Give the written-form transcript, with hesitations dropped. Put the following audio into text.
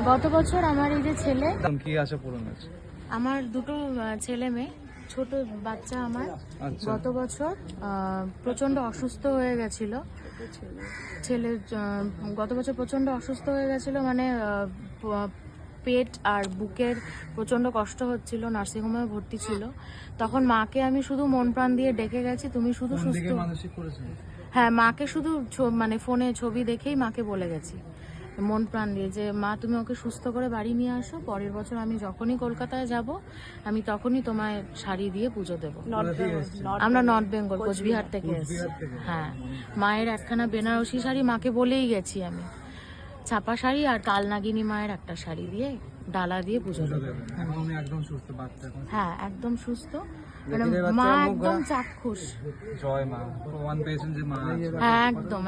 গত বছর আমার এই যে ছেলে, কি আশা পূরণ হয়েছে? আমার দুটো ছেলে মেয়ে, ছোট বাচ্চা আমার। গত বছর প্রচন্ড অসুস্থ হয়ে গেছিল ছেলে। গত বছর প্রচন্ড অসুস্থ হয়ে গেছিল, মানে পেট আর বুকের প্রচন্ড কষ্ট হচ্ছিল, নার্সিংহোমে ভর্তি ছিল। তখন মাকে আমি শুধু মন প্রাণ দিয়ে ডেকে গেছি, তুমি শুধু সুস্থ। হ্যাঁ, মাকে শুধু মানে ফোনে ছবি দেখেই মাকে বলে গেছি মন প্রাণ দিয়ে যে মা তুমি ওকে সুস্থ করে বাড়ি নিয়ে আসো, পরের বছর আমি যখনই কলকাতায় যাব আমি তখনই তোমায় শাড়ি দিয়ে পুজো দেবো। আমরা নর্থ বেঙ্গল, কোচবিহার থেকে এসেছি। হ্যাঁ, মায়ের একখানা বেনারসি শাড়ি মাকে বলেই গেছি আমি, ছাপা শাড়ি আর কালনাগিনী মায়ের একটা শাড়ি দিয়ে ডালা দিয়ে পুজো দেবো। হ্যাঁ, একদম সুস্থ, মানে মা একদম চাক্ষুষ। জয় মা, প্রমাণ পেয়েছেন যে মা। হ্যাঁ, একদম।